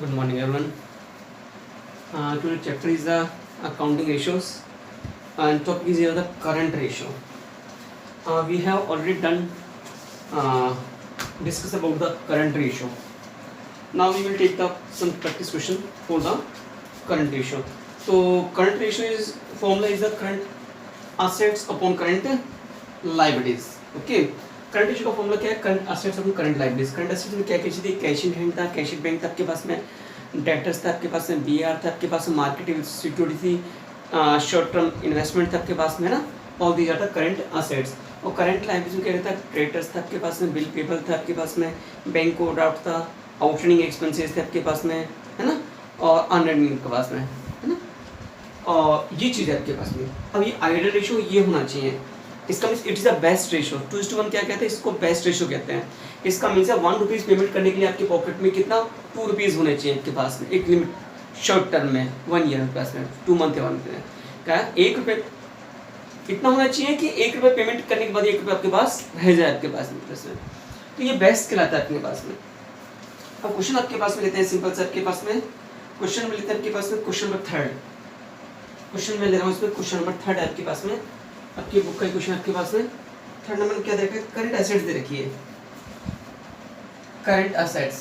Good morning, everyone. Today's chapter is the accounting ratios, and topic is here the current ratio. We have already done discuss about the current ratio. Now we will take the some practice question for the current ratio. So current ratio is formula is the current assets upon current liabilities. Okay. Current ratio का formula क्या है? Current assets upon current liabilities. Current assets में क्या क्या चीज़ थी? Cash in hand था, cash in bank था आपके पास में, डेटर्स था आपके पास में, बीआर था आपके पास में, मार्केट सिक्योरिटी थी, शॉर्ट टर्म इन्वेस्टमेंट था आपके पास में ना. All these are the current assets. और करंट लायबिलिटीज में क्या रहता है? क्रेडिटर्स था आपके पास में, बिल पेबल था आपके पास में, बैंक ओवरड्राफ्ट था, आउटस्टैंडिंग एक्सपेंसेस थे आपके पास में, है ना, और अनअर्निंग के पास में, है ना. और ये चीज़ है आपके पास में. अब ये आइडियल रेशियो ये होना चाहिए. इसका means it is the best ratio. 2:1 क्या कहते हैं? इसको बेस्ट रेशियो कहते हैं. इसका मीन्स है 1 रुपीज़ पेमेंट करने के लिए आपके पॉकेट में कितना 2 रुपीज़ होने चाहिए आपके पास में. एक लिमिट शॉर्ट टर्म में 1 ईयर के पास में 2 मंथ या 1 मंथ में क्या 1 रुपये इतना होना चाहिए कि 1 रुपये पेमेंट करने के बाद 1 रुपये आपके पास रह जाए आपके पास में. तो ये बेस्ट कहलाता है आपके पास में. अब क्वेश्चन आपके पास में लेते हैं सिंपल से आपके पास में. क्वेश्चन में लेते हैं आपके पास में क्वेश्चन नंबर 3. क्वेश्चन में ले रहा हूँ इसमें क्वेश्चन नंबर 3 है आपके पास में. आपकी बुक का क्वेश्चन आपके पास में 3rd नंबर में क्या देखा है? करंट एसेट्स दे रखी है. करंट एसेट्स,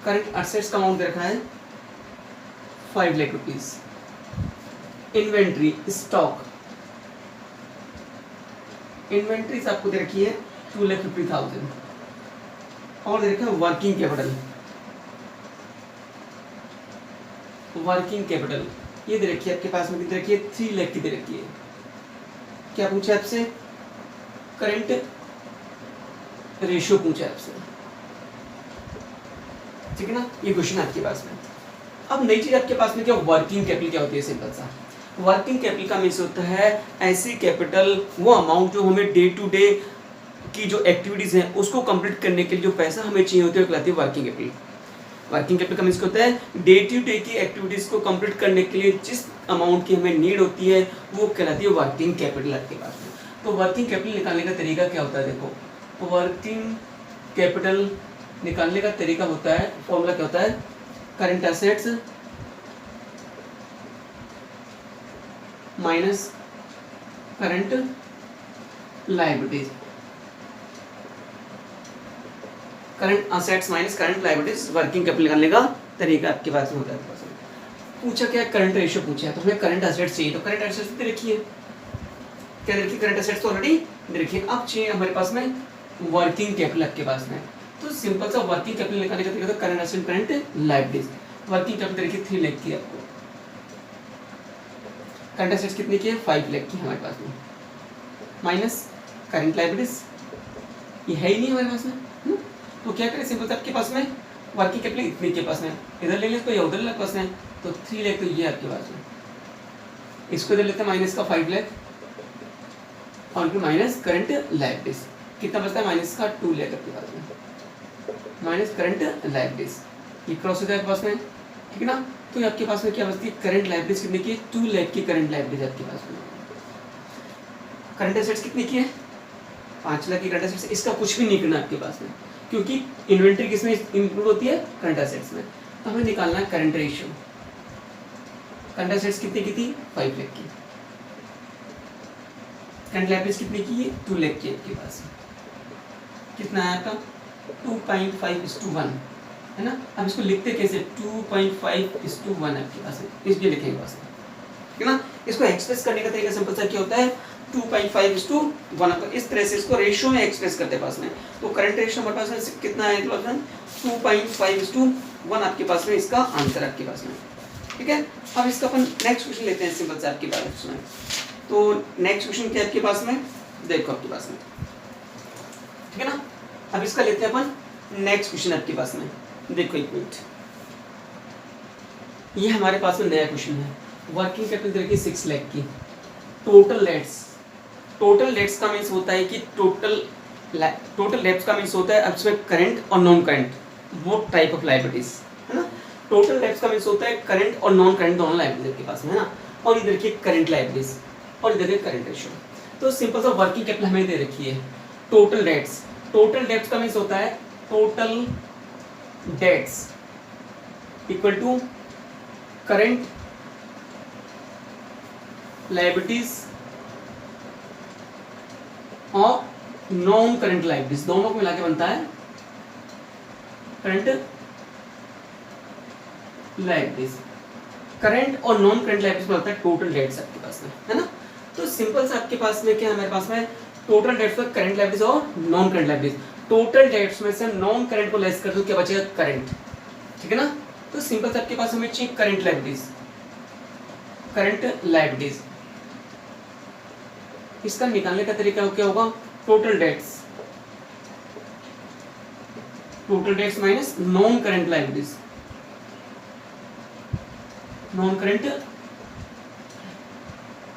करंट एसेट्स का अमाउंट दे रखा है 5 lakh rupees. Inventory stock, inventories आपको दे रखी है 2,50,000. और दे रखा है वर्किंग कैपिटल. वर्किंग कैपिटल ये दे रखी है आपके पास में कितनी रखी है? 3 लाख की दे रखी है. क्या पूछा है आपसे? करंट रेशियो पूछा है आपसे, ठीक है ना. ये क्वेश्चन आपके पास में. अब नई चीज आपके पास में क्या? वर्किंग कैपिटल क्या होती है? सिंपल सा वर्किंग कैपिटल का मीन्स होता है ऐसी कैपिटल, वो अमाउंट जो हमें डे टू डे की जो एक्टिविटीज हैं उसको कंप्लीट करने के लिए जो पैसा हमें चाहिए होती है कहलाती है वर्किंग कैपिटल. वर्किंग कैपिटल का मीन्स होता है डे टू डे की एक्टिविटीज को कंप्लीट करने के लिए जिस अमाउंट की हमें नीड होती है वो कहलाती है वर्किंग कैपिटल आपके पास में. तो वर्किंग कैपिटल निकालने का तरीका क्या होता है? देखो, वर्किंग कैपिटल निकालने का तरीका होता है, फॉर्मूला क्या होता है? Current assets minus current liabilities. Current assets minus current liabilities working capital निकालने का तरीका आपके पास में होता है. पूछा क्या? करंट रेशियो पूछा है. तो हमें करंट असेट्स चाहिए. तो करंट असेट्स दे रखी है. क्या देखिए? करंट असेट्स तो ऑलरेडी दे रखी है. अब चाहिए हमारे पास में वर्किंग कैपिटल आपके पास में. तो सिंपल सा वर्किंग कैपिटल निकालने का तरीका था current asset current liabilities. Working capital दे रखी 3 लाख की आपको. करंट असेट्स कितने की है? 5 लाख की हमारे पास में, माइनस करंट लायबिलिटीज ये है ही नहीं हमारे पास में. तो क्या करें? सिंपल आपके पास में वर्किंग कैपिटल इतने के पास में, इधर ले लेते या उधर ले पास में. तो 3 लाख तो ये आपके पास में. इसको इधर लेते हैं माइनस का 5 लाख और फिर माइनस करंट लायबिलिटीज. कितना बचता है? माइनस का 2 लाख आपके पास में, माइनस करंट लायबिलिटीज. ये क्रॉस होता है आपके पास में, ठीक है ना. तो ये आपके पास में क्या बचती है? करंट लायबिलिटीज कितने की? 2 लाख की करंट लायबिलिटीज आपके पास में. करंट एसेट्स कितने की है? 5 लाख की करंट एसेट्स. इसका कुछ भी नहीं करना आपके पास में, क्योंकि इन्वेंट्री किसमें इंक्लूड होती है? करंट एसेट्स में. तो हमें निकालना है करंट रेशियो. करंट एसेट्स कितने की थी? 5 लाख की. करंट लायबिलिटीज कितने की है? 2 लाख की आपके पास. कितना है आपका? 2.5:1 है ना. अब इसको लिखते कैसे? 2.5:1 आपके पास है. इस भी लिखेंगे पास, ठीक है ना. इसको एक्सप्रेस करने का तरीका सिंपल सा क्या होता है? 2.5:1 इस तरह से इसको रेशियो में एक्सप्रेस करते पास में. तो करंट रेशियो हमारे पास में कितना है? 2.5:1 आपके पास में इसका आंसर आपके पास में, ठीक है. अब इसका अपन नेक्स्ट क्वेश्चन लेते हैं सिंपल से आपके पास में. तो नेक्स्ट क्वेश्चन क्या है आपके पास में? देखो आपके पास में, ठीक है ना. अब इसका लेते हैं अपन नेक्स्ट क्वेश्चन आपके पास में. देखो एक मिनट, ये हमारे पास में नया क्वेश्चन है. वर्किंग कैपिटल देखिए 6 लाख की. टोटल डेट्स, टोटल डेट्स का मीन्स होता है कि टोटल डेट्स का मीन्स होता है अब इसमें करंट और नॉन करंट वो टाइप ऑफ लायबिलिटीज, है ना. टोटल डेट्स का मीन्स होता है करंट और नॉन करंट दोनों लायबिलिटीज के पास में, है ना. और इधर देखिए करंट लायबिलिटीज और इधर देखिए करंट रेशियो. तो सिंपल सा वर्किंग कैपिटल हमें दे रखी है. टोटल डेट्स, टोटल डेट्स का मीन्स होता है total debts equal to current liabilities और नॉन करंट लायबिलिटीज, दोनों को मिला के बनता है करंट लायबिलिटीज। करंट और नॉन करंट लायबिलिटीज में होता है टोटल डेट्स आपके पास में, है ना। तो सिंपल सा आपके पास में क्या है, हमारे पास में टोटल डेट्स में करंट लायबिलिटीज और non current liabilities. Total dates में से नॉन करंट को लेस कर दो, क्या बचेगा, करंट, ठीक है ना। तो सिंपल सा आपके पास में चाहिए करंट लायबिलिटीज, करंट लायबिलिटीज। इसका निकालने का तरीका क्या होगा, total debts, total dates minus non current liabilities, non current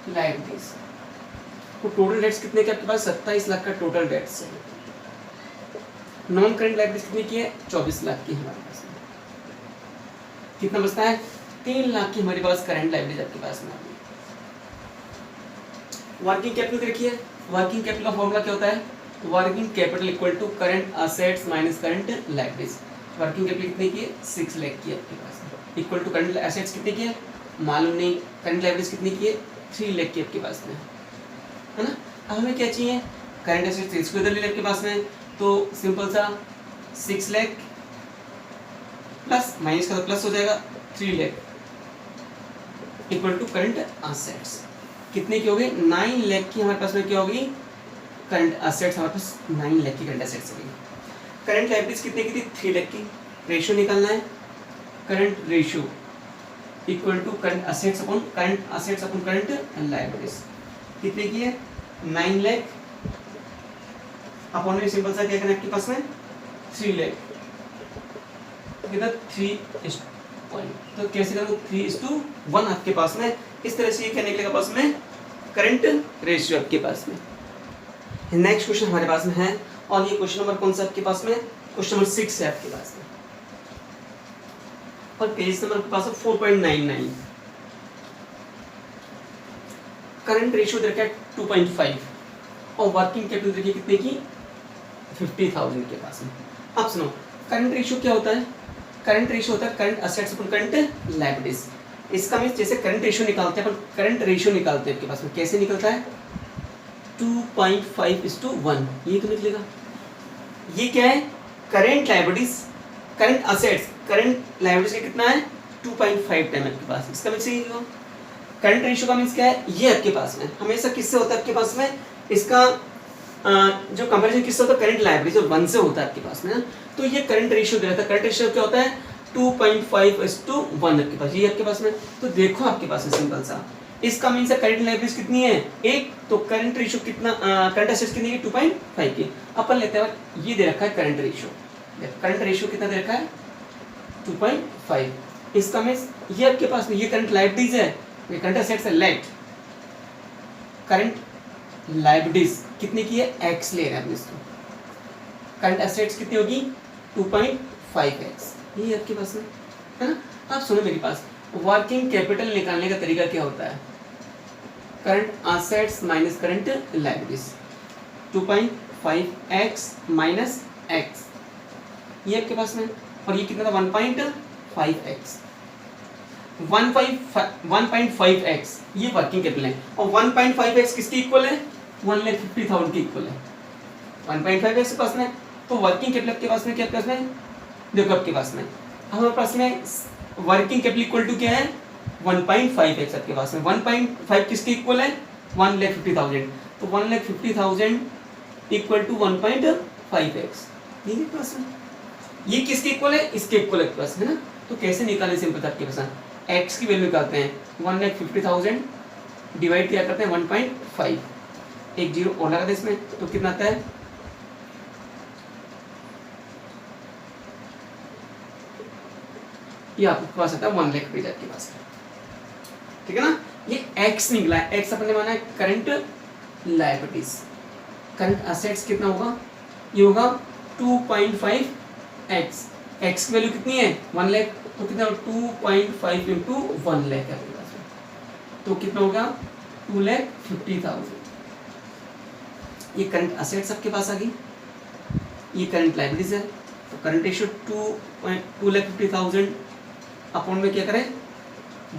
liabilities. तो टोटल डेट्स कितने के आपके पास, 27 लाख का टोटल डेट्स है। नॉन करंट लायबिलिटीज कितने की है, 24 लाख की हमारे पास में। कितना बचता है, 3 लाख की हमारे पास करंट लायबिलिटीज आपके पास में। वर्किंग कैपिटल देखिए, वर्किंग कैपिटल का फॉर्मूला क्या होता है, working capital equal to current assets minus current liabilities. Working capital कितने की है, 6 लाख की आपके पास में, इक्वल टू करंट असेट्स कितने की है मालूम नहीं, करंट लायबिलिटीज कितनी की है, 3 लाख की आपके पास में, है ना। अब हमें क्या चाहिए, करंट असेट्स इसको इधर ले लें आपके पास में, तो सिंपल सा 6 लाख प्लस माइनस का तो प्लस हो जाएगा 3 lakh equal to current assets कितने की होगी, 9 लाख की हमारे पास में क्या होगी, करंट असेट्स हमारे पास 9 लाख की करंट असेट्स होगी। करंट लायबिलिटीज कितने की थी, 3 लाख की। रेशियो निकालना है, current ratio equal to current assets upon current liabilities कितने की है, 9 लाख अपॉन में सिंपल सा क्या करना है आपके पास में, 3 लाख कितना 3 पॉइंट, तो कैसे करूँ 3:1 आपके पास में। इस तरह से ये क्या निकलेगा पास में, करंट रेशियो आपके पास में। नेक्स्ट क्वेश्चन हमारे पास में है, और ये क्वेश्चन नंबर कौन सा आपके पास में, क्वेश्चन नंबर 6 है आपके पास में, और पेज नंबर आपके पास है 4.99। करंट रेशियो देखा है 2.5 और वर्किंग कैपिटल देखिए कितने की, 50,000 के पास में। अब सुनो, करंट रेशियो क्या होता है, करंट रेशियो होता है current assets upon current liabilities. इसका मींस जैसे करंट रेशियो निकालते हैं अपन, करंट रेशियो निकालते हैं आपके पास में, कैसे निकलता है, 2.5:1, ये तो निकलेगा। ये क्या है, current liabilities, current assets, current liabilities का कितना है 2.5 टाइम आपके पास। इसका मींस ये होगा, करंट रेशियो का मींस क्या है, ये आपके पास में हमेशा किससे होता है आपके पास में, इसका जो कंपैरिजन किससे होता है, करंट लायबिलिटीज और 1 से होता है आपके पास में ना। तो ये करंट रेशियो दे रहा था, करंट रेशियो क्या होता है 2.5:1 आपके पास, ये आपके पास में। तो देखो आपके पास है सिंपल सा, इसका मींस है करंट लायबिलिटीज कितनी है 1, तो करंट रेशियो कितना, करंट असेट्स कितनी है 2.5 की। अपन लेते हैं, ये दे रखा है करंट रेशियो, करंट रेशियो कितना दे रखा है 2.5। इसका मींस ये आपके पास में, ये करंट लायबिलिटीज है, ये करंट असेट्स है लेट, करंट लायबिलिटीज कितने की है, x ले रहे हैं इसको, करंट असेट्स कितनी होगी 2.5x, ये आपके पास में, है ना। आप सुनो मेरे पास, वर्किंग कैपिटल निकालने का तरीका क्या होता है, current assets minus current liabilities, 2.5x minus x, ये आपके पास में, और ये कितना था 1.5x, 1.5x ये वर्किंग कैपिटल है, और 1.5x किसकी इक्वल है, 1,50,000 की इक्वल है, 1.5x के पास में। तो वर्किंग कैपिटल के पास में क्या, आपके पास में देखो आपके पास में, हमारे पास में वर्किंग कैपिटल इक्वल टू क्या है 1.5x आपके पास में, 1.5 किसके इक्वल है 1,50,000, तो 1,50,000 इक्वल टू 1.5x, ये पास में, ये किसके इक्वल है, इसके इक्वल है पास, है ना। तो कैसे निकालें सिंपल आपके पास, x की वैल्यू निकालते हैं, 1,50,000 डिवाइड किया करते हैं 1.5, एक जीरो और लगा दे इसमें, तो कितना आता है, ये आपके पास आता है 1 लाख रुपीज आपके पास, ठीक है ना। ये x निकला है, x अपन ने माना है करंट लायबिलिटीज, करंट असेट्स कितना होगा, ये होगा 2.5x, x की वैल्यू कितनी है 1 लाख, तो कितना 2.5 इंटू 1 लाख आपके पास में, तो कितना होगा 2,50,000। ये करंट असेट्स आपके पास आ गई, ये करंट लायबिलिटीज है, तो करंट रेशियो 2,50,000 अपॉन में क्या करें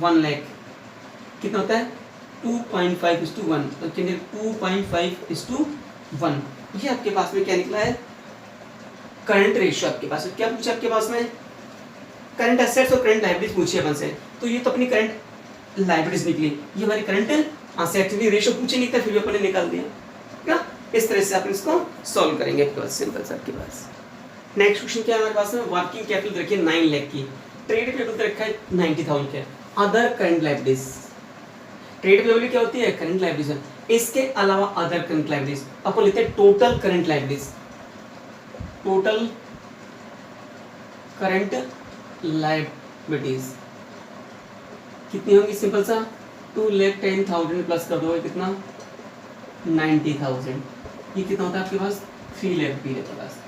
1 लाख, कितना होता है 2.5:1, तो 2.5:1, ये आपके पास में क्या निकला है करंट रेशियो। आपके पास क्या पूछा, आपके पास में करंट एसेट्स और करंट लायबिलिटीज पूछी अपन से, तो ये तो अपनी करंट लायबिलिटीज निकली, ये हमारी करंट एसेट्स भी, रेशियो पूछे नहीं था फिर भी अपन ने निकाल दिया, ठीक है। इस तरह से आप इसको सॉल्व करेंगे आपके पास, सिंपल सा आपके पास। नेक्स्ट क्वेश्चन क्या है हमारे पास में, वर्किंग कैपिटल रखिए 9 लाख की, ट्रेड पेबल रखा है 90,000 के, other current liabilities, trade payable क्या होती है करंट लायबिलिटीज, इसके अलावा अदर करंट लायबिलिटीज अपन लेते हैं total current liabilities, total current liabilities कितनी होंगी, सिंपल सा 2,10,000 प्लस कर दो कितना 90,000, ये कितना होता है आपके पास 3 लाख रुपये के पास,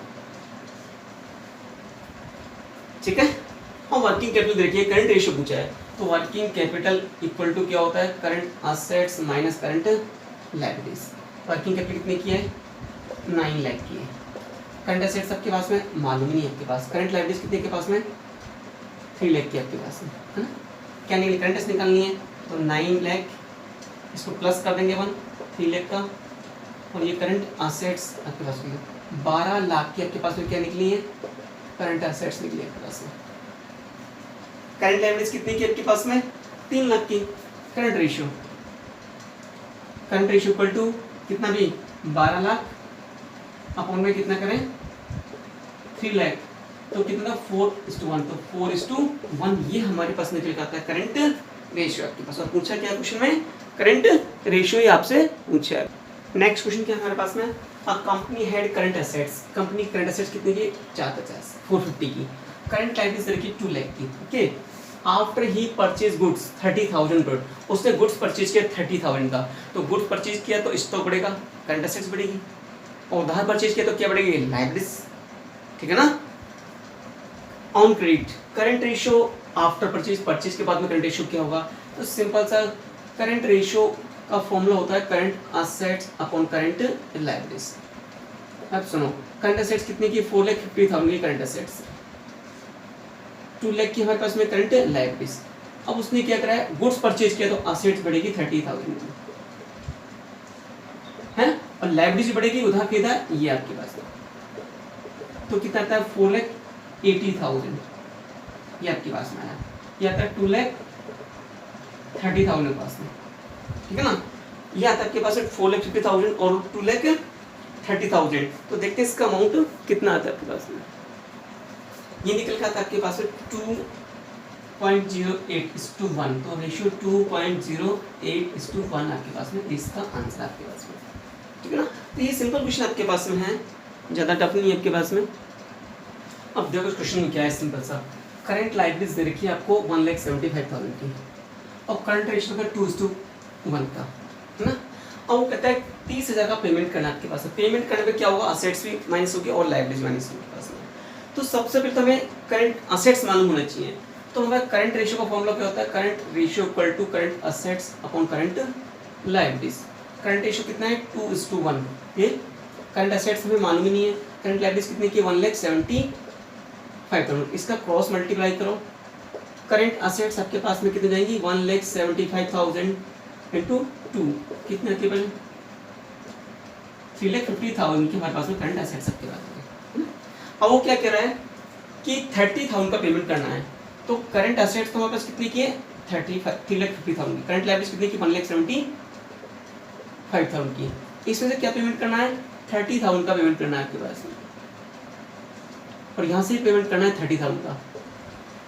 ठीक है। और वर्किंग कैपिटल देखिए करंट रेशियो पूछा है, तो वर्किंग कैपिटल इक्वल टू क्या होता है current assets minus current liabilities. Working capital कितने की है 9 लाख की है, करंट एसेट्स आपके पास में मालूम नहीं है आपके पास, करंट लायबिलिटीज कितने के पास में 3 लाख की आपके पास में, है ना। क्या निकली करंट एसेट्स निकालनी है, तो 9 लाख इसको प्लस कर देंगे 3 लाख का, और ये करंट एसेट्स आपके पास में 12 लाख की आपके पास में क्या निकली है करंट एसेट्स निकली आपके पास में। करंट लायबिलिटीज कितनी की आपके पास में 3 लाख की, करंट रेशियो इक्वल टू कितना भी 12 लाख अपॉन में कितना करें 3 लाख, तो कितना 4:1, तो 4:1 ये हमारे पास निकल के आता है करंट रेशियो आपके पास। और पूछा क्या क्वेश्चन में करंट रेशियो ही आपसे पूछा है। नेक्स्ट क्वेश्चन क्या हमारे पास में, a company had current assets, company current assets कितने की 450 की, करंट लायबिलिटीज रखी 2 लाख की, okay. After he purchase goods 30,000 good, उसने गुड्स परचेज किया 30,000 का, तो गुड्स परचेज किया तो स्टॉक बढ़ेगा करंट एसेट्स बढ़ेगी, और उधार परचेज किया तो क्या बढ़ेगी लायबिलिटीज, ठीक है ना। On credit current ratio after purchase के बाद में करंट रेशियो क्या होगा, तो सिंपल सा करंट रेशियो का फॉर्मूला होता है current assets upon current liabilities. अब सुनो करंट एसेट्स कितने की 4,50,000 की करंट एसेट्स, 2 लाख की हमारे पास में करंट लायबिलिटीज। अब उसने क्या करा है गुड्स परचेज किया तो एसेट्स बढ़ेगी 30,000 है, और लायबिलिटीज बढ़ेगी उधार खरीदा ये आपके पास में, तो कितना आता है 4,80,000 ये आपके पास में आया, ये आता है 2,30,000 के पास में, ठीक है ना। ये आता है आपके पास 4,50,000 और 2,30,000, तो देखते हैं इसका अमाउंट कितना आता है आपके पास में, ये निकल के आता है आपके पास में 2.08:1, तो रेशियो 2.08:1 आपके पास में इसका आंसर आपके पास में, ठीक है ना। तो ये सिंपल क्वेश्चन आपके पास में है, ज़्यादा टफ नहीं है आपके पास में। अब देखो क्वेश्चन में क्या है सिंपल सा, करंट लायबिलिटीज दे रखी है आपको 1,75,000 की, और करंट रेशियो का 2:1 का, है ना। और वो कहता है 30,000 का पेमेंट करना आपके पास है, पेमेंट करने पे क्या होगा एसेट्स भी माइनस होगी और लायबिलिटीज माइनस होगी आपके पास में। तो सबसे पहले तो हमें करंट एसेट्स मालूम होना चाहिए, तो हमारा करंट रेशियो का फॉर्मूला क्या होता है current ratio equal to current assets upon current liabilities. Current ratio कितना है 2:1, ये करंट एसेट्स हमें मालूम ही नहीं है, करंट लायबिलिटीज कितनी की 1,75,000, इसका क्रॉस मल्टीप्लाई करो, करंट एसेट्स आपके पास में कितने जाएंगी 1,75,000 इंटू 2 कितने आती है 3,50,000 की हमारे पास में करंट एसेट्स आपके पास में। अब वो क्या कह रहा है कि 30,000 का पेमेंट करना है, तो करंट एसेट्स तो हमारे पास कितने की है 3,50,000 की, करंट लायबिलिटीज कितने की 1,75,000 की, इसमें से क्या पेमेंट करना है 30,000 का पेमेंट करना है आपके पास में, और यहाँ से पेमेंट करना है 30,000 का।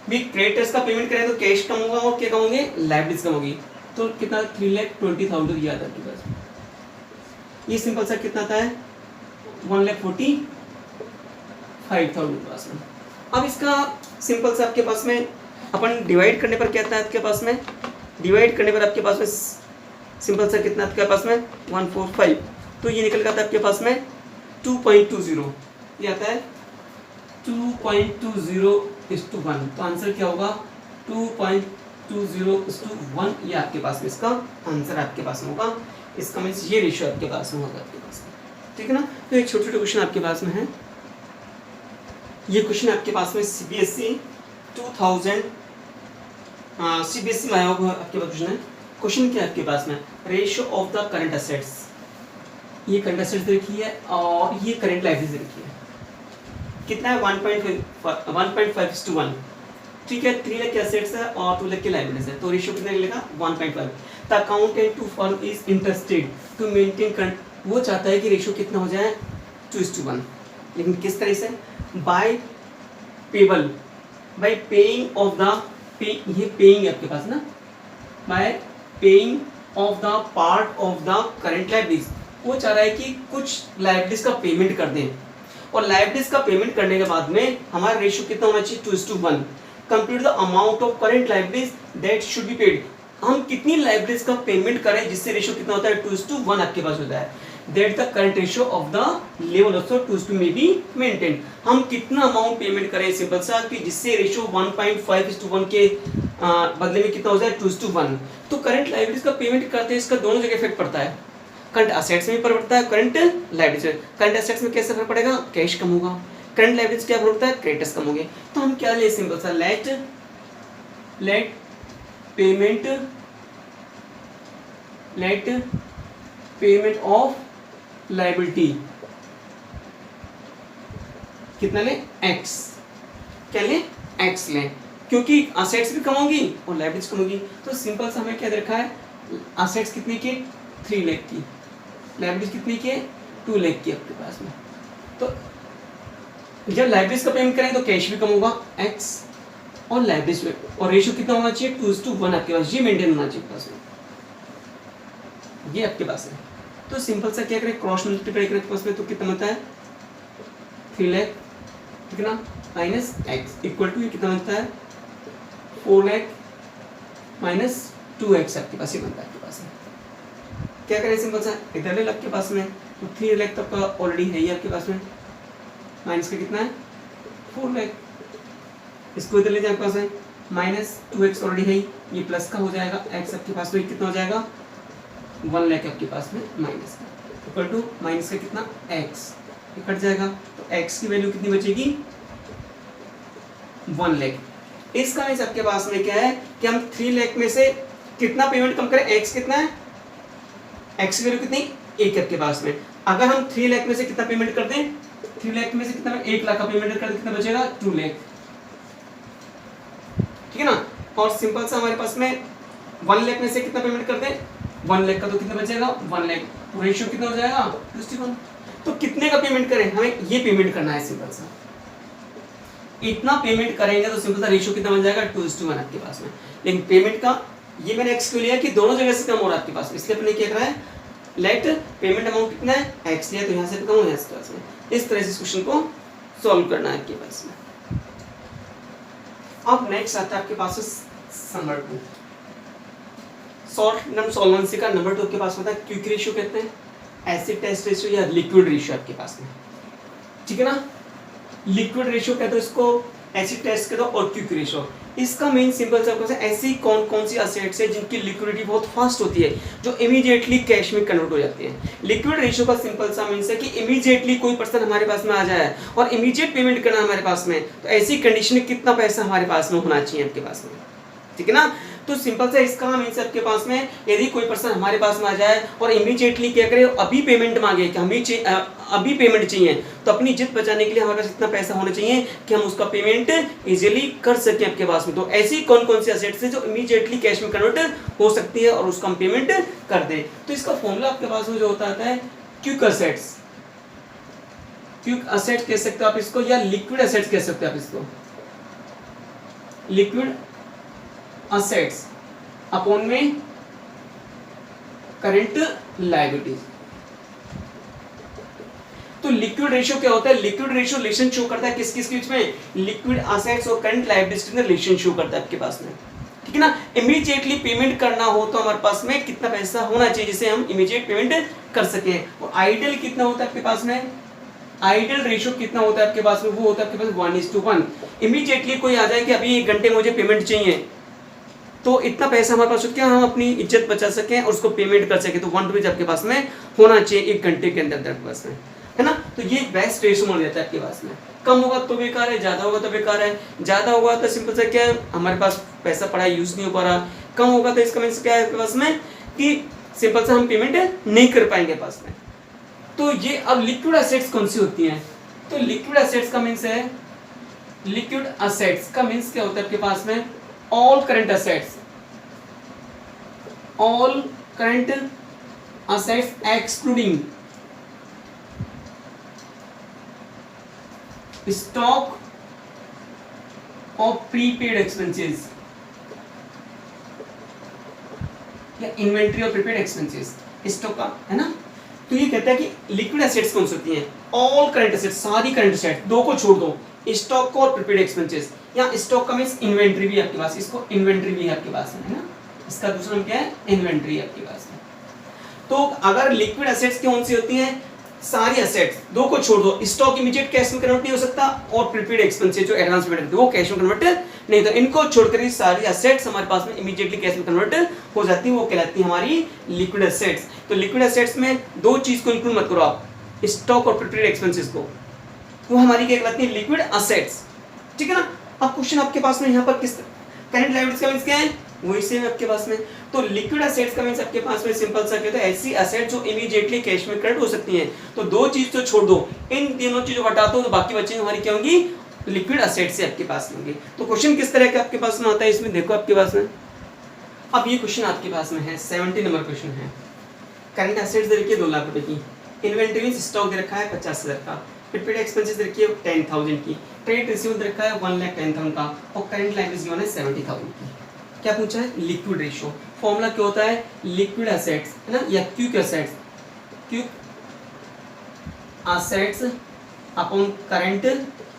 भी क्रेडिटर्स का पेमेंट करें तो कैश कम होगा और क्या कम होंगे लायबिलिटीज कम होगी, तो कितना 3,20,000 दिया था आपके पास में, ये सिंपल सा कितना आता है 1,45,000 के पास में। अब इसका सिंपल सा आपके पास में अपन डिवाइड करने पर क्या आता है आपके पास में, डिवाइड करने पर आपके पास में सिंपल सा कितना आपके पास में 145, तो ये निकल आता है आपके पास में 2.20, ये आता है 2.20:1, तो आंसर क्या होगा 2.20:1, ये आपके पास में इसका आंसर आपके पास में होगा, इसका मीन्स ये रेशियो आपके पास में होगा आपके पास में, ठीक है ना। तो एक छोटे छोटे क्वेश्चन आपके पास में है। ये क्वेश्चन आपके पास में सीबीएसई 2000 सीबीएसई में आया हुआ आपके पास क्वेश्चन है। क्वेश्चन क्या है आपके पास में, ratio of the current assets, ये करंट असेट्स देखी है और ये करंट लायबिलिटीज देखी है। कितना है 1.5:1, ठीक है। 3 लाख के असेट्स है और 2 लाख के लायबिलिटीज है, तो रेशियो कितना निकलेगा 1.5। The accountant to firm is interested to maintain current, वो चाहता है कि रेशियो कितना हो जाए 2:1, लेकिन किस तरह से, by payable, by paying off the ये पेइंग है आपके पास ना, by paying off the part of the current liabilities, वो चाह रहा है कि कुछ लायबिलिटीज का पेमेंट कर दें, और लायबिलिटीज का पेमेंट करने के बाद में हमारा रेशियो कितना होना चाहिए 2:1। Compute the amount of current liabilities that should be paid, हम कितनी लायबिलिटीज का पेमेंट करें जिससे रेशियो कितना होता है 2:1 आपके पास होता है। That the current ratio of the level also 2:2 में बी मेंटेन, हम कितना अमाउंट पेमेंट करें सिंपल सा कि जिससे रेशियो 1.5:1 के बदले में कितना हो जाए 2:1। तो करंट लायबिलिटीज का पेमेंट करते हैं, इसका दोनों जगह इफेक्ट पड़ता है, करंट असेट्स में भी पड़ता है, करंट लायबिलिटीज में। करंट असेट्स में कैसे फर्क पड़ेगा, कैश कम होगा, करंट लायबिलिटीज क्या होता है, क्रेडिटर्स कम होंगे। तो हम क्या ले सिंपल सा, लेट पेमेंट ऑफ लायबिलिटी कितना ले, एक्स, क्या ले, एक्स ले, क्योंकि असेट्स भी कम होगी और लायबिलिटीज कम होगी। तो सिंपल सा हमें क्या दे रखा है, असेट्स कितने की 3 लाख की, लायबिलिटीज कितनी की 2 लाख की आपके पास में। तो जब लायबिलिटीज का पेमेंट करेंगे तो कैश भी कम होगा एक्स और लायबिलिटीज में, और रेशियो कितना होना चाहिए 2:1 आपके पास, ये मेंटेन होना चाहिए पास में, ये आपके पास है। तो सिंपल सा क्या करें, क्रॉस मल्टीप्लाई करें पास में, तो कितना होता है 3 लाख कितना माइनस एक्स इक्वल टू कितना बनता है 4 लाख माइनस 2x आपके पास, ये बनता है आपके पास है। क्या करें सिंपल सा, इधर ले आपके पास में, तो 3 लाख तक का ऑलरेडी है ही आपके पास में, माइनस का कितना है 4 लाख, इसको इधर ले जाए आपके पास है, माइनस 2x ऑलरेडी है ही, ये प्लस का हो जाएगा, x आपके पास में कितना हो जाएगा 1 लाख आपके पास में माइनस का, इक्वल टू माइनस का कितना x, ये कट जाएगा, तो x की वैल्यू कितनी बचेगी 1 लाख। इसका मीन्स आपके पास में क्या है कि हम 3 लाख में से कितना पेमेंट कम करें, x कितना है, x की वैल्यू कितनी 1 आपके पास में। अगर हम 3 लाख में से कितना पेमेंट कर दें, 3 लाख में से कितना 1 लाख का पेमेंट कर दें, कितना बचेगा 2 लाख, ठीक है ना। और सिंपल सा हमारे पास में 1 लाख में से कितना पेमेंट कर दें, 1 लाख का तो कितना बचेगा 1 लाख, तो रेशियो कितना हो जाएगा 2:1। तो कितने का पेमेंट करें, हमें ये पेमेंट करना है सिंपल सा, इतना पेमेंट करेंगे तो सिंपल सा रेशियो कितना बन जाएगा 2:1 आपके पास में। लेकिन पेमेंट का ये मैंने एक्स क्यों लिया कि दोनों जगह से कम हो रहा है आपके पास, इसलिए अपने क्या करा है, लेट पेमेंट अमाउंट कितना है एक्स लिया, तो यहाँ से कम हो जाए पास में। इस तरह से इस क्वेश्चन को सॉल्व करना है आपके पास में। अब नेक्स्ट आता है आपके पास नंबर 2, शॉर्ट नंबर सॉल्वेंसी का नंबर 2 आपके पास होता है क्विक रेशियो कहते हैं, एसिड टेस्ट रेशियो या लिक्विड रेशियो आपके पास में, ठीक है ना। लिक्विड रेशियो कहते हैं इसको, एसिड टेस्ट कहते हैं, और क्विक रेशियो। इसका मेन सिंपल सा है, ऐसी कौन कौन सी असेट्स है जिनकी लिक्विडिटी बहुत फास्ट होती है, जो इमीडिएटली कैश में कन्वर्ट हो जाती है। लिक्विड रेशियो का सिंपल सा मीन्स है कि इमीडिएटली कोई पर्सन हमारे पास में आ जाए और इमीडिएट पेमेंट करना हमारे पास में, तो ऐसी कंडीशन में कितना पैसा हमारे पास में होना चाहिए आपके पास में, ठीक है ना। तो सिंपल सा इसका मीन्स आपके पास में, यदि कोई पर्सन हमारे पास में आ जाए और इमीडिएटली क्या करे, अभी पेमेंट मांगे कि हमें अभी पेमेंट चाहिए, तो अपनी इज्जत बचाने के लिए हमारे पास इतना पैसा होना चाहिए कि हम उसका पेमेंट इजीली कर सकें आपके पास में। तो ऐसी कौन कौन सी असेट्स है जो इमीडिएटली कैश में कन्वर्ट हो सकती है और उसका हम पेमेंट कर दें। तो इसका फॉर्मूला आपके पास में जो होता है क्विक असेट्स, क्विक असेट्स कह सकते हो आप इसको, या लिक्विड असेट्स कह सकते हो आप इसको, लिक्विड असेट्स अपॉन में करंट लायबिलिटीज। तो लिक्विड रेशियो क्या होता है, लिक्विड रेशियो रिलेशन शो करता है किस किस के बीच में, लिक्विड असेट्स और करंट लायबिलिटीज के रिलेशन शो करता है आपके पास में, ठीक है ना। इमीडिएटली पेमेंट करना हो तो हमारे पास में कितना पैसा होना चाहिए जिसे हम इमीडिएट पेमेंट कर सके, और आइडियल कितना होता है आपके पास में, आइडियल रेशियो कितना होता है आपके पास में, वो होता है आपके पास 1:1। इमीडिएटली कोई आ जाए कि अभी 1 घंटे मुझे पेमेंट चाहिए, तो इतना पैसा हमारे पास क्या हम अपनी इज्जत बचा सकें और उसको पेमेंट कर सकें, तो 1 रुपीज आपके पास में होना चाहिए 1 घंटे के अंदर आपके पास में, है ना। तो ये बेस्ट रेशो मान जाता है आपके पास में। कम होगा तो बेकार है, ज्यादा होगा तो बेकार है। ज्यादा होगा तो सिंपल सा क्या है, हमारे पास पैसा पड़ा है यूज नहीं हो पा रहा। कम होगा तो इसका मीन्स क्या है आपके पास में कि सिंपल सा हम पेमेंट नहीं कर पाएंगे पास में। तो ये अब लिक्विड एसेट्स कौन सी होती हैं, तो लिक्विड एसेट्स का मीन्स है, लिक्विड एसेट्स का मीन्स क्या होता है आपके पास में, all current assets, all current assets excluding stock of prepaid expenses या इन्वेंट्री और प्रीपेड एक्सपेंसेस, स्टॉक का है ना। तो ये कहता है कि लिक्विड एसेट्स कौन सी होती हैं, ऑल करंट एसेट्स, सारी करंट एसेट्स, दो को छोड़ दो, स्टॉक को और प्रीपेड एक्सपेंसेस। या स्टॉक का मींस इन्वेंट्री भी है आपके पास, इसको इन्वेंट्री भी है आपके पास है ना, इसका दूसरा नाम क्या है, इन्वेंट्री है आपके पास में। तो अगर लिक्विड एसेट्स कौन सी होती हैं, सारी एसेट्स, दो को छोड़ दो, स्टॉक इमीडिएट कैश में कन्वर्ट नहीं हो सकता और प्रीपेड एक्सपेंसेस जो एडवांस पेमेंट होती है वो कैश में कन्वर्ट नहीं, तो इनको छोड़कर ही सारी एसेट्स हमारे पास में इमीडिएटली कैश में कन्वर्ट हो जाती है, वो कहलाती है हमारी लिक्विड एसेट्स। तो लिक्विड एसेट्स में दो चीज को इंक्लूड मत करो आप, स्टॉक और प्रीपेड एक्सपेंसेस को, वो हमारी क्या कहलाती है, लिक्विड एसेट्स, ठीक है ना। अब क्वेश्चन आपके पास में यहाँ पर किस करंट लायबिलिटीज का मींस क्या है, वही सेम आपके पास में। तो लिक्विड एसेट्स का मींस आपके पास में सिंपल सा कहता है ऐसी एसेट जो इमीडिएटली कैश में कन्वर्ट हो सकती हैं। तो दो चीज तो छोड़ दो, इन तीनों चीजों को हटा दो तो बाकी बची हमारी क्या होंगी, लिक्विड एसेट्स से आपके पास में होंगी। तो क्वेश्चन किस तरह का आपके पास में आता है, इसमें देखो आपके पास में, अब ये क्वेश्चन आपके पास में है 70 नंबर क्वेश्चन है। करंट एसेट्स दे रखी है 2 लाख रुपए की, इन्वेंटरी मींस स्टॉक दे रखा है 50,000 का, प्रीपेड एक्सपेंसेस दे रखी है 10,000 की, ट्रेड रिसीवेबल दे रखा है 1,10,000 का और करंट लायबिलिटीज गिवन है 70,000 की। क्या पूछा है, लिक्विड रेशियो। फॉर्मूला क्या होता है, लिक्विड एसेट्स है ना, या quick assets, quick assets upon current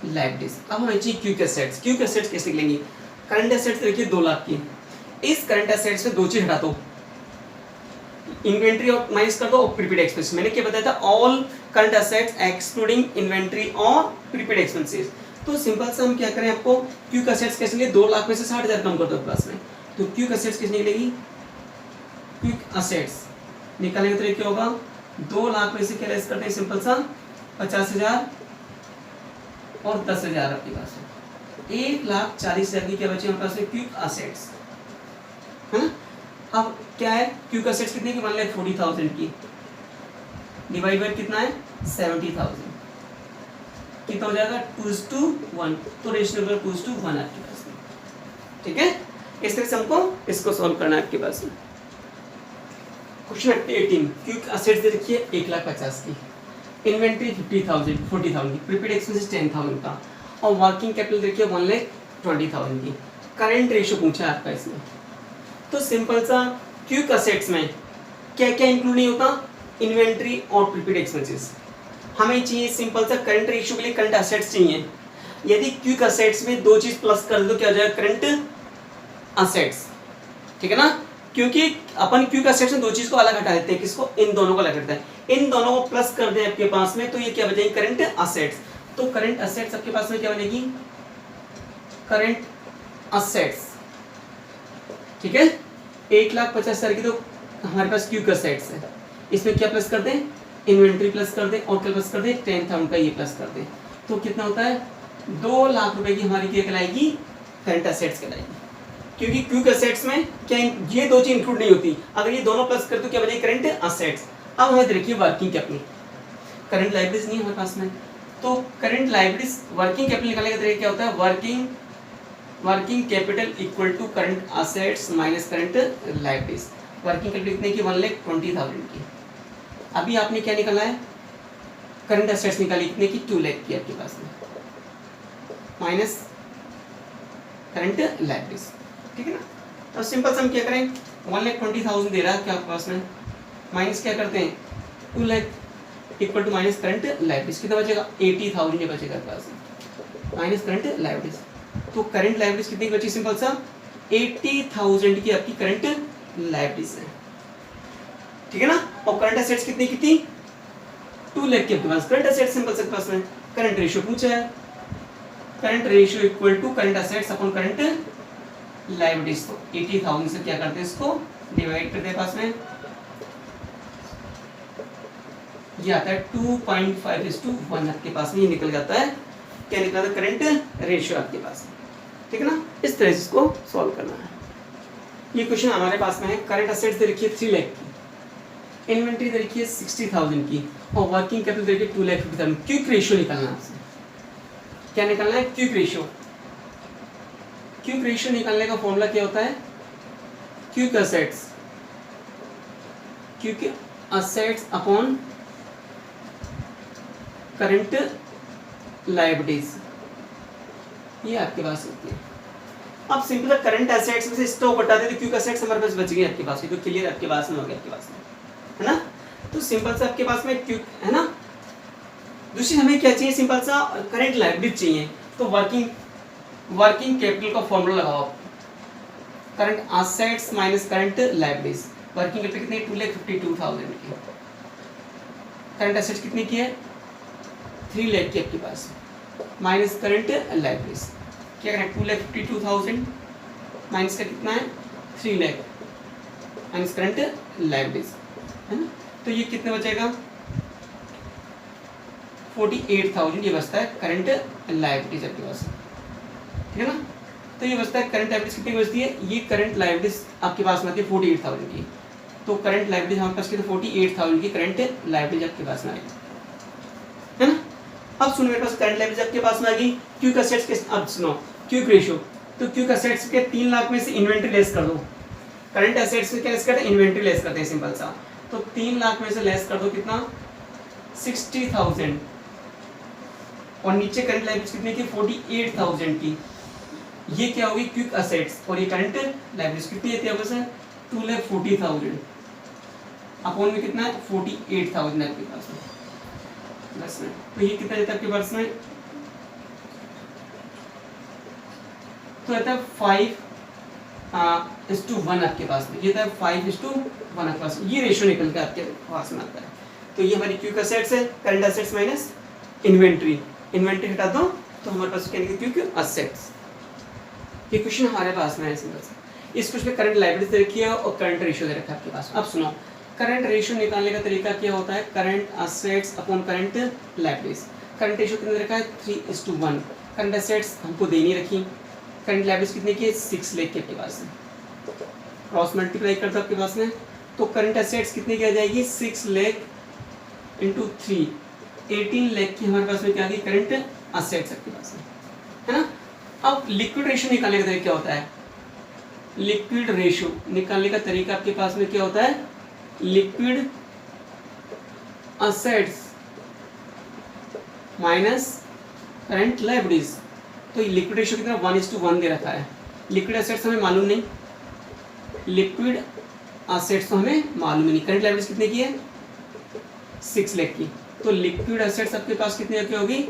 liabilities. अब हमें चाहिए क्विक एसेट्स। क्विक एसेट्स कैसे निकलेंगी, करंट एसेट्स देखिए 2 लाख की, इस करंट एसेट्स में दो चीज हटा दो, इन्वेंट्री और माइनस कर दो और प्रीपेड एक्सपेंसेस। मैंने क्या बताया था, all current assets excluding inventory और प्रीपेड एक्सपेंसेस। तो सिंपल से हम क्या करें, आपको क्विक एसेट्स कैसे निकले, 2 लाख में से 60,000 कम कर दो प्लस में, तो क्विक एसेट्स कैसे निकलेगी, क्विक एसेट्स निकालने का तरीका क्या होगा, 2 लाख में से क्या लेस करते हैं, सिंपल सा 50,000 और 10,000 आपके पास है, 1,40,000 की क्या बची हमारे पास में, क्विक एसेट्स है ना। अब क्या है, क्विक एसेट्स कितने की, 1,40,000 की, डिवाइड बाय कितना है 70,000, कितना हो जाएगा 2:1, तो रेशियो नंबर 2:1 आपके पास में, ठीक है। इस तरह से हमको इसको सॉल्व करना है आपके पास में। क्वेश्चन 18, क्विक एसेट्स दे रखी है 1,50,000 की, इन्वेंट्री 40,000 की, प्रीपेड एक्सपेंसेस 10,000 का और वर्किंग कैपिटल दे रखी है 1,20,000 की। करंट रेशियो पूछा है आपका इसमें। तो सिंपल सा क्विक एसेट्स में क्या क्या इंक्लूड नहीं होता, इन्वेंट्री और प्रीपेड एक्सपेंसेस। हमें चाहिए सिंपल सा करंट रेशियो के लिए करंट एसेट्स चाहिए। यदि क्विक एसेट्स में दो चीज प्लस कर दो क्या हो जाएगा, करंट एसेट्स, ठीक है ना। क्योंकि अपन क्विक एसेट्स में दो चीज को अलग हटा देते हैं, किसको, इन दोनों को अलग करते हैं, इन दोनों को प्लस कर दें आपके पास में तो ये क्या बचेगी, करंट एसेट्स। तो करंट एसेट्स आपके पास में क्या बनेगी, करंट एसेट्स, ठीक है। 1,50,000 की तो हमारे पास क्विक एसेट्स है, इसमें क्या प्लस कर दें, इन्वेंट्री प्लस कर दें और क्या प्लस कर दें, 10,000 का ये प्लस कर दें, तो कितना होता है 2 लाख रुपए की हमारी क्या कहलाएगी, करंट एसेट्स कहलाएगी। क्योंकि क्विक एसेट्स में क्या ये दो चीज इंक्लूड नहीं होती, अगर ये दोनों प्लस कर दो क्या बनेगी, करंट एसेट्स। अब हमें देखिए वर्किंग कैपिटल, करंट लायबिलिटीज नहीं है हमारे पास में, तो करंट लायबिलिटीज वर्किंग कैपिटल निकालने का तरीका क्या होता है, working capital equal to current assets minus current liabilities. Working capital कितने की, 1,20,000 की। अभी आपने क्या निकाला है, करंट एसेट्स निकाली कितने की, 2 लाख की आपके पास में, माइनस करंट लायबिलिटीज, ठीक है ना। तो सिंपल से हम क्या करें, 1,20,000 दे रहा है क्या आपके पास में, माइनस क्या करते हैं 2 lakh equal to minus current liabilities, कितना बचेगा 80,000 ये बचेगा आपके पास में, माइनस करंट लायबिलिटीज। तो करंट लायबिलिटीज कितनी बची, सिंपल सा 80,000 की आपकी करंट लायबिलिटीज है, ठीक है ना। और करंट एसेट्स कितनी की थी, 2 लाख के आपके पास करंट एसेट्स, सिंपल से पास में करंट रेशियो पूछा है, current ratio equal to current assets upon current liabilities. तो 80,000 से क्या करते हैं, इसको डिवाइड करते हैं पास में, ये आता है 2.5:1 आपके पास में ये निकल जाता है। क्या निकला था? करंट रेशियो आपके पास में, ठीक है ना। इस तरह से इसको सॉल्व करना है। ये क्वेश्चन हमारे पास में है। करंट असेट्स दे रखी है 3 लाख की, इन्वेंट्री दे रखी है 60,000 की, और वर्किंग कैपिटल दे रखी है 2,50,000। क्विक रेशियो निकालना है आपसे। क्या निकालना है? Quick ratio. क्विक रेशियो निकालने का फॉर्मूला क्या होता है? Quick assets, quick assets upon current liabilities, ये आपके पास होती है। अब सिंपल करंट एसेट्स में से स्टॉक हटा दे तो क्विक असेट्स हमारे पास बच गए आपके पास, ये तो क्लियर आपके पास में हो गया आपके पास में, है ना। तो सिंपल सा आपके पास में क्विक है ना। दूसरी हमें क्या चाहिए? सिंपल सा करंट लायबिलिटी चाहिए। तो वर्किंग कैपिटल का फॉर्मूला लगाओ। Current assets minus current liabilities. Working capital कितनी? 2,52,000 की। करंट एसेट्स कितनी की है? 3 लाख की आपके पास, माइनस करंट लायबिलिटीज। क्या करें? 2,52,000 माइनस का कितना है? 3 लाख माइनस करंट लायबिलिटीज, है ना। तो ये कितने बचेगा? 48,000 ये बचता है करंट लायबिलिटीज आपके पास, ठीक है ना। तो ये बचता है करंट लायबिलिटीज कितनी बचती है? ये करंट लायबिलिटीज आपके पास में आती है 48,000 की। तो करंट लायबिलिटीज हमारे पास कितनी? 48,000 की करंट लायबिलिटीज आपके पास में आएगी, है ना। अब सुनो, मेरे पास करंट लायबिलिटीज आपके पास में आ गई। क्विक असेट्स के, अब सुनो क्विक रेशियो। तो क्विक असेट्स के 3 लाख में से इन्वेंट्री लेस कर दो। करंट असेट्स में क्या लेस करते हैं? इन्वेंट्री लेस करते हैं सिंपल सा। तो 3 लाख में से लेस कर दो कितना? 60,000, और नीचे करंट लायबिलिटीज कितने की? 48,000 की। ये क्या होगी? Quick assets. और ये करंट लायबिलिटीज कितनी आती है आपके पास? 2,40,000 अपॉन में कितना है? 48,000 है आपके पास में। बस में तो ये कितना रहता है आपके पास में? तो रहता है 5:1 आपके पास में। ये रहता है 5:1 आपके पास। ये रेशियो निकल के आपके पास में आता है। तो ये हमारी क्विक असेट्स है। Current assets minus inventory. Inventory हटा दो तो हमारे पास क्या निकलेगी? Quick assets. ये क्वेश्चन हमारे पास में है सिंपल सा। इस क्वेश्चन में करंट लायबिलिटी दे रखी है और करंट रेशियो दे रखा है आपके पास। अब सुनो, करंट रेशियो निकालने का तरीका क्या होता है? Current assets upon current liabilities. Current ratio कितना रखा है? 3:1। करंट असेट्स हमको दे नहीं रखी। करंट लायबिलिटीज कितने की है? 6 लाख के आपके पास में। क्रॉस मल्टीप्लाई कर दो आपके पास में, तो करंट असेट्स कितने की आ जाएगी? 6 लाख इंटू 3, 18 लाख की हमारे पास में क्या आ गई? करंट असेट्स आपके पास में, है ना। अब लिक्विड रेशियो निकालने का तरीका क्या होता है? लिक्विड रेशियो निकालने का तरीका आपके पास में क्या होता है? Liquid assets minus current liabilities. तो लिक्विड रेशियो कितना? 1:1 दे रखा है। लिक्विड असेट्स हमें मालूम नहीं, लिक्विड असेट्स तो हमें मालूम नहीं। करंट लायबिलिटीज कितने की है? 6 लाख की। तो लिक्विड असेट्स आपके पास कितने की होगी?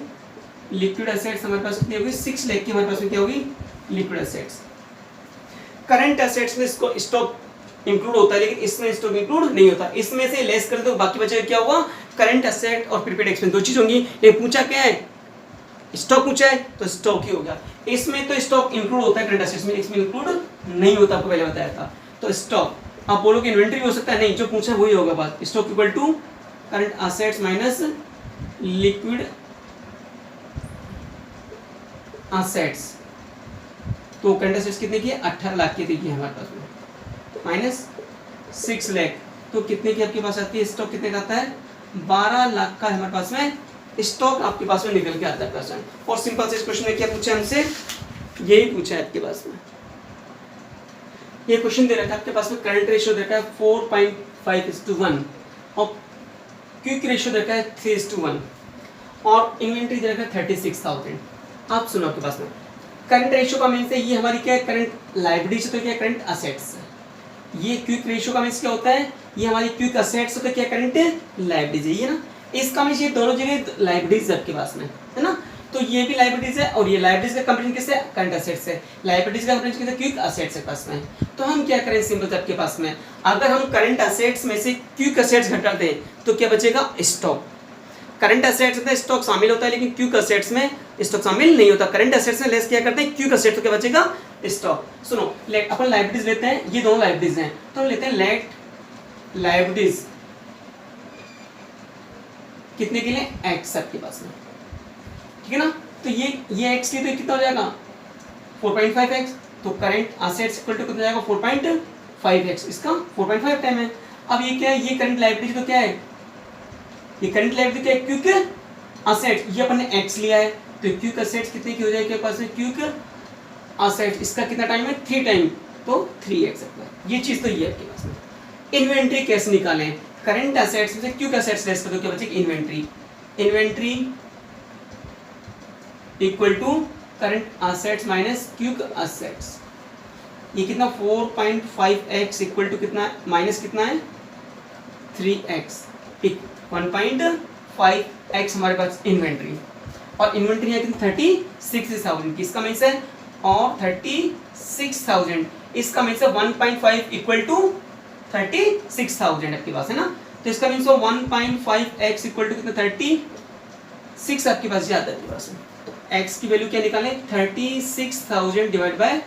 लिक्विड असेट्स हमारे पास कितनी होगी? 6 लाख की हमारे पास में क्या होगी? Liquid assets. करंट असेट्स में इसको स्टॉक इंक्लूड होता है, लेकिन इसमें स्टॉक इंक्लूड नहीं होता। इसमें से लेस कर दो, बाकी बचेगा क्या होगा? करंट असेट और प्रीपेड एक्सपेंस, दो चीज होंगी। ये पूछा क्या है? स्टॉक पूछा है तो स्टॉक ही होगा। इसमें तो स्टॉक इंक्लूड होता है करंट असेट्स में, इसमें इंक्लूड नहीं होता, आपको पहले बताया था। तो स्टॉक, आप बोलोगे इन्वेंट्री हो सकता है, नहीं, जो पूछा वही होगा बात। Stock equal to current assets minus liquid assets. तो करंट असेट्स कितने की है? 18 लाख की थी हमारे पास में, माइनस 6 लाख। तो कितने की आपके पास आती है? स्टॉक कितने का आता है? 12 लाख का हमारे पास में स्टॉक आपके पास में निकल के आता है परसेंट। और सिंपल से इस क्वेश्चन में क्या पूछा हमसे? यही पूछा है आपके पास में। ये क्वेश्चन दे रखा है आपके पास में, करंट रेशियो दे रखा है 4.5:1 और क्विक रेशियो दे रखा है 3:1 और इन्वेंट्री दे रखा है 36,000। आप सुनो आपके पास में करंट रेशियो का मीन्स है ये हमारी क्या है? करंट लायबिलिटीज तो क्या? Current assets. ये क्विक रेशियो का मीन्स क्या होता है? ये हमारी क्विक असेट्स होता है क्या? करंट लायबिलिटीज है, ये ना। इसका मीन्स ये दोनों जगह लायबिलिटीज आपके पास में, है ना। तो ये भी लायबिलिटीज है और ये लायबिलिटीज का कंपेरिजन किससे? करंट असेट्स है। लायबिलिटीज का कंपेरिजन किससे? क्विक असेट्स के पास में। तो हम क्या करें सिंपल आपके पास में, अगर हम करंट असेट्स में से क्विक असेट्स घटा दें तो क्या बचेगा? स्टॉक। करंट असेट्स में स्टॉक शामिल होता है लेकिन क्विक असेट्स में स्टॉक शामिल नहीं होता। करंट असेट्स में लेस क्या करते हैं? क्विक असेट्स, तो क्या बचेगा? स्टॉक। सुनो, अपन लायबिलिटीज लेते हैं, ये दोनों लायबिलिटीज हैं, तो हम लेते हैं लेट लायबिलिटीज कितने के लिए? x आपके पास में, ठीक है ना। तो ये x के लिए तो कितना हो जाएगा 4.5x, तो करंट असेट्स इक्वल टू कितना हो जाएगा 4.5x, इसका 4.5 टाइम है। अब ये क्या है, ये करंट लायबिलिटी तो क्या है, ये करंट लायबिलिटी क्या है, क्विक असेट्स, ये अपन ने x लिया है, तो क्विक असेट्स कितने की हो जाएगी आपके पास में, क्विक असेट्स इसका कितना टाइम है 3 टाइम, तो 3x है, ये चीज तो ये आपके पास में। इन्वेंट्री कैसे निकालें, करंट असेट्स में से क्विक असेट्स लेस कर दो, क्या बचेगी inventory, inventory equal to current assets minus quick assets, ये कितना 4.5x इक्वल टू कितना माइनस कितना है 3x, 1.5x हमारे पास इन्वेंट्री, और इन्वेंट्री है कितनी 36,000 किसका मीन्स है, और 36,000 इसका मीन्स है 1.5 इक्वल टू 36,000 आपके पास है ना, तो इसका मीन्स 1.5x इक्वल टू कितना 36 आपके पास जाता है आपके पास में। तो x की वैल्यू क्या निकालें 36,000 डिवाइड बाय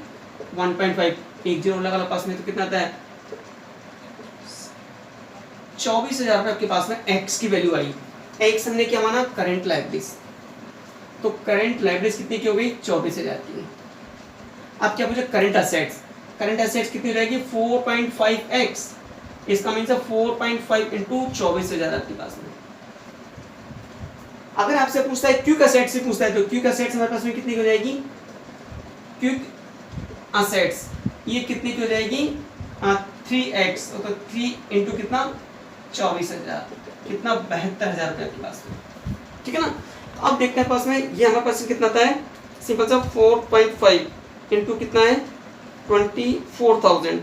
1.5, एक जीरो लगा पास में, तो कितना आता है 24,000 रुपये आपके पास में x की वैल्यू आई। x हमने क्या माना करंट लायबिलिटीज, तो करंट लायबिलिटीज कितनी की हो गई 24,000 की। अब क्या पूछा करंट असेट्स, करंट असेट्स कितनी रहेगी 4.5x, इसका मीन्स है 4.5 इंटू 24,000 आपके पास में। अगर आपसे पूछता है क्विक असेट्स से पूछता है, तो क्विक असेट्स हमारे पास में कितनी हो जाएगी, क्विक असेट्स ये कितनी की हो जाएगी 3x, तो 3 इंटू कितना 24,000, कितना 72,000 रुपये आपके पास में, ठीक है ना। तो अब देखते हैं पास में ये हमारे पास कितना आता है, सिंपल सा 4.5 इंटू कितना है 24,000,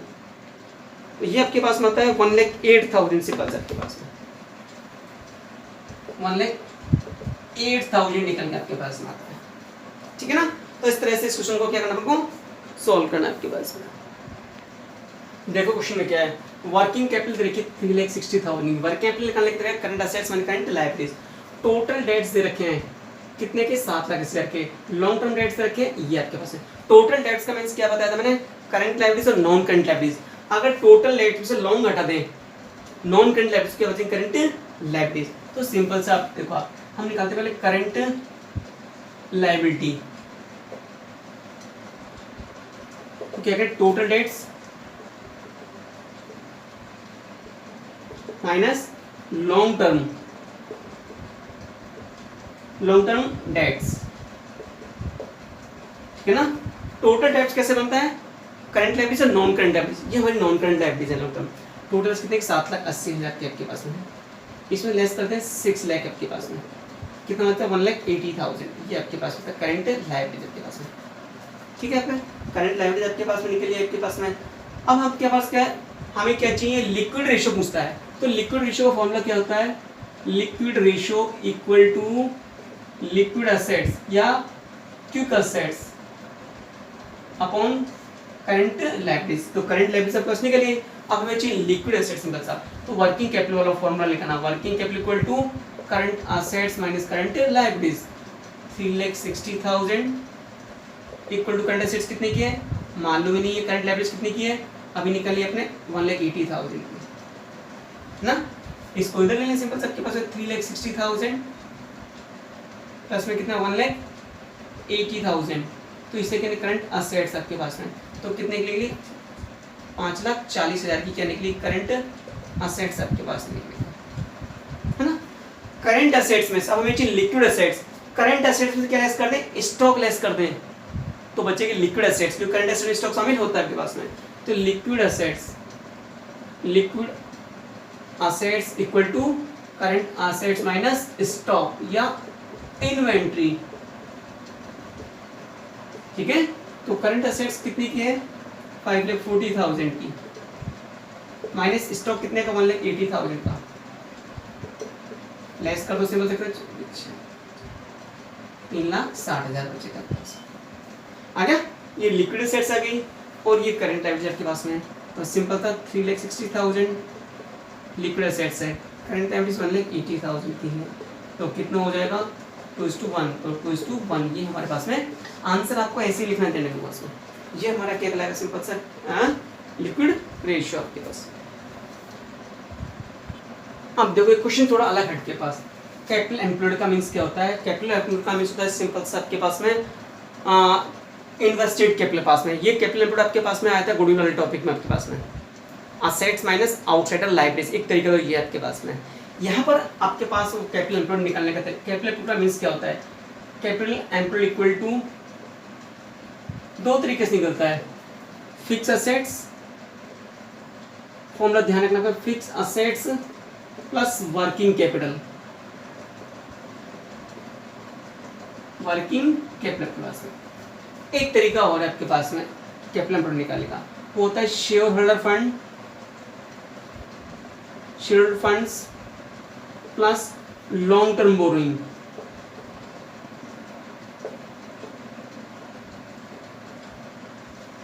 तो ये आपके पास में आता है 1,08,000 सिंपल सा आपके पास में 1,08,000 निकल के आपके पास में आता है, ठीक है ना। तो इस तरह से इस क्वेश्चन को क्या करना आपको सॉल्व करना है आपके पास में। देखो क्वेश्चन में क्या है, वर्किंग कैपिटल देखिए 3,60,000, वर्किंग कैपिटल निकालने के लिए current assets minus current liabilities, total debts दे रखे हैं कितने के 7 लाख से रखे, लॉन्ग टर्म डेट्स दे रखे ये आपके पास है। टोटल डेट्स का मींस क्या बताया था मैंने, करंट लायबिलिटीज और नॉन करंट लायबिलिटीज, अगर टोटल डेट्स से लॉन्ग हटा दें नॉन करंट लायबिलिटीज के बचेंगे करंट लायबिलिटीज, तो सिंपल सा आप देखो हम निकालते पहले करंट लायबिलिटी, तो क्या करें total debts minus long term debts, ठीक है ना। टोटल डेट्स कैसे बनता है, करंट लायबिलिटीज और नॉन करंट लायबिलिटीज, ये हमारी नॉन करंट लायबिलिटीज है लॉन्ग टर्म। टोटल कितने 7,80,000 के आपके पास में, इसमें लेस करते हैं 6 लाख आपके पास में, कितना होता है 1,80,000, ये आपके पास होता है करंट लायबिलिटीज आपके पास में, ठीक है। आपका करंट लायबिलिटीज आपके पास में निकली आपके पास में। अब हम के पास क्या है, हमें क्या चाहिए लिक्विड रेशियो पूछता है, तो लिक्विड रेशियो का फॉर्मूला क्या होता है, liquid ratio equal to liquid assets या quick assets upon current liabilities, तो करंट लायबिलिटीज आपके पास निकली। अब हमें चाहिए लिक्विड एसेट्स में बचा, तो वर्किंग कैपिटल वाला फॉर्मूला लिखना, working capital equal to current assets minus current liabilities, 3,60,000 equal to current assets कितने की है मालूम ही नहीं है, करंट लायबिलिटीज कितने की है अभी निकाली अपने 1,80,000 की ना, इसको इधर ले लें सिंपल, सबके पास 3,60,000 प्लस में कितना 1,80,000, तो इससे क्या करंट असेट्स आपके पास में, तो कितने निकलेगी 5,40,000 की क्या निकली करंट असेट्स आपके पास निकली, है ना। करंट असेट्स में अब हमें चाहिए लिक्विड असेट्स, करंट असेट्स में क्या लेस कर दें, स्टॉक लेस कर दें, तो बचेगी लिक्विड असेट्स, क्योंकि करंट असेट्स में स्टॉक शामिल होता है आपके पास में, तो liquid assets equal to current assets minus stock या इन्वेंट्री, ठीक है। तो करंट असेट्स कितनी की है 5,40,000 की, माइनस स्टॉक कितने का 1,80,000 का, लेस कर दो सिंपल से 3,60,000 बचेगा आ गया। ये लिक्विड असेट्स आ गई और ये करंट लायबिलिटी आपके पास में, तो सिंपल था 3,60,000 लिक्विड असेट्स है, करंट लायबिलिटीज 1,80,000 की है, तो कितना हो जाएगा 2:1, तो 2:1 ये हमारे पास में आंसर आपको ऐसे ही लिखना देने के पास में, ये हमारा क्या कहलाएगा सिंपल सा लिक्विड रेशियो आपके पास। अब देखो क्वेश्चन थोड़ा अलग हट के पास कैपिटल एम्प्लॉयड का मीन्स क्या होता है? कैपिटल एम्प्लॉयड का मीन्स होता है सिंपल सा आपके पास में इन्वेस्टेड कैपिटल पास में। ये कैपिटल एम्प्लॉयड आपके पास में आया था गुडविल वाले टॉपिक में आपके पास में, असेट्स माइनस आउटसाइडर लायबिलिटीज, एक तरीका तो ये आपके पास में। यहाँ पर आपके पास वो कैपिटल एम्प्लॉयड निकालने का कैपिटल एम्प्लॉयड का मीन्स क्या होता है? कैपिटल एम्प्लॉयड इक्वल टू दो तरीके से निकलता है, फिक्स असेट्स, फॉर्मूला ध्यान रखना, fix assets plus working capital, working capital के पास में। एक तरीका और है आपके पास में कैपिटल एम्प्लॉयड निकालने का, वो होता है share holder fund, share holder funds plus long term borrowing.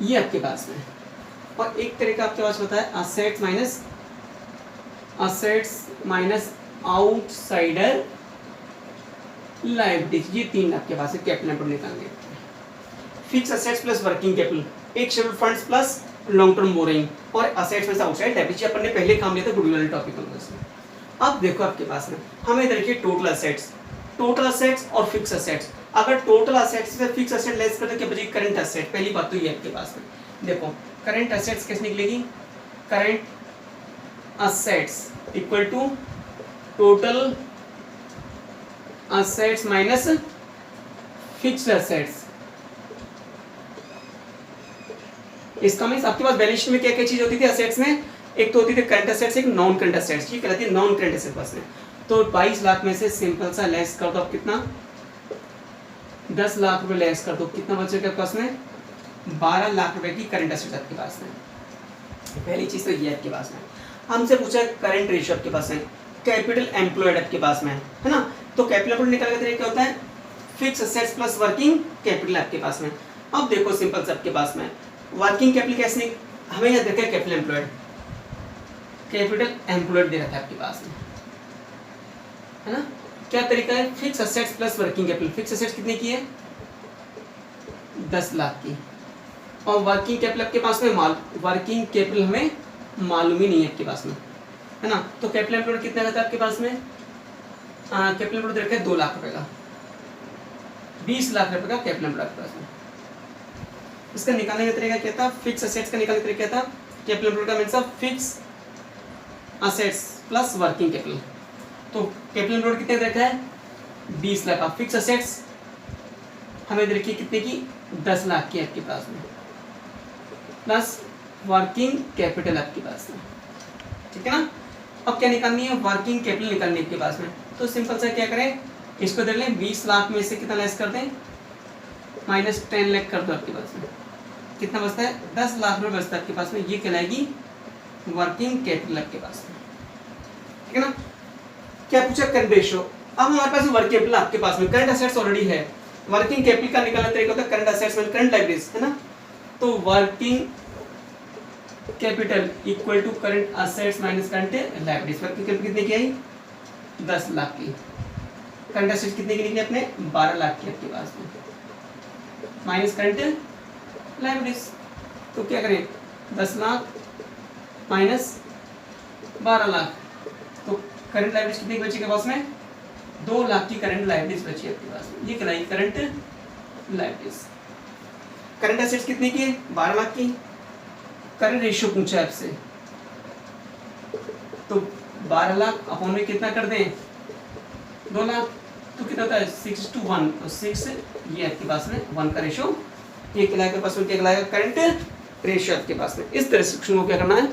ये आपके पास में। और एक तरीका आपके पास होता है असेट्स माइनस आउटसाइडर लायबिलिटीज। ये तीन आपके पास है कैपिटल एम्प्लॉयड निकालने। Fix assets plus working capital, एक share funds plus long term borrowing, और असेट्स में आउटसाइड लायबिलिटी अपन ने पहले काम लिया था गुडविल वाले टॉपिक में। अब देखो आपके पास में हमें देखिए टोटल असेट्स और फिक्स असेट्स। अगर टोटल असेट्स से फिक्स असेट लेस कर दो क्या बचेगी? Current asset. पहली बात तो ये आपके पास में देखो करंट असेट्स कैसे निकलेगी? Current assets equal to total assets minus fixed assets. इसका मींस आपके पास बैलेंस शीट में क्या क्या चीज होती थी असेट्स में? एक तो होती थी करंट असेट्स, एक नॉन करंट असेट्स। ये कहलाती है नॉन करंट असेट्स पास में। तो 22 लाख में से सिंपल सा लेस कर दो, आप कितना 10 लाख रुपए लेस कर दो, कितना बचेगा पास में? 12 लाख रुपए की करंट असेट्स आपके पास में। पहली चीज तो ये आपके पास में। हमसे पूछा करंट रेशियो आपके पास है, कैपिटल एम्प्लॉयड आपके पास में है ना। तो कैपिटल एम्प्लॉयड निकालने का तरीका क्या होता है? Fix assets plus working capital आपके पास में। अब देखो सिंपल से आपके पास में वर्किंग कैपिटल कैसे, हमें यहाँ देखा कैपिटल एम्प्लॉयड दे रहा था आपके पास में, है ना। क्या तरीका है? Fix assets plus working capital. Fix assets कितने की है? 10 लाख की। और वर्किंग कैपिटल आपके पास में वर्किंग कैपिटल हमें मालूम ही नहीं है आपके पास में, है ना। तो कैपिटल एम्प्लॉयड कितना रहता है आपके पास में? कैपिटल एम्प्लॉयड रखा है 2 लाख रुपए का, 20 लाख रुपए का कैपिटल एम्प्लॉयड आपके पास में। इसका निकालने का तरीका क्या था? फिक्स असेट्स का निकालने का तरीका क्या था? कैपिटल एम्प्लॉयड का means of fix assets plus working capital. तो कैपिटल एम्प्लॉयड कितने रखा है? 20 लाख का। फिक्स असेट्स हमें देखिए कितने की? 10 लाख की आपके पास में, प्लस वर्किंग कैपिटल आपके पास में, ठीक है ना। अब क्या निकालनी है? वर्किंग कैपिटल निकालनी है आपके पास में। तो सिंपल सा क्या करें, इसको देख लें, 20 लाख में से कितना लेस कर दें? माइनस 10 लाख कर दो आपके पास में, कितना बचता है? 10 लाख रुपये बचता है आपके पास में। ये कहलाएगी वर्किंग कैपिटल आपके पास में, ठीक है ना। क्या पूछा? Current ratio. अब हमारे पास वर्किंग कैपिटल आपके पास में, करंट असेट्स ऑलरेडी है, वर्किंग कैपिटल का निकालना तरीका होता है करंट असेट्स में करंट लायबिलिटीज, है ना। तो working capital equal to current assets minus current liabilities. Working capital कितने की आई? 10 लाख की। करंट असेट्स कितने की निकली अपने? 12 लाख की आपके पास में, माइनस करंट लायबिलिटीज। तो क्या करें? 10 लाख माइनस 12 लाख, तो करंट लायबिलिटीज कितनी बची के पास में? 2 लाख की करंट लायबिलिटीज बची आपके पास में। ये कहलाएगी करंट लायबिलिटीज। करंट असेट्स कितने की है? 12 लाख की। करंट रेशियो पूछा आपसे, तो 12 लाख अपॉन में कितना कर दें? 2 लाख, तो कितना होता है? 6:1, तो 6 ये आपके पास में 1 का रेशियो। ये कहलाएगा पास में, क्या कहलाएगा? करंट रेशियो आपके पास में। इस तरह से क्या करना है?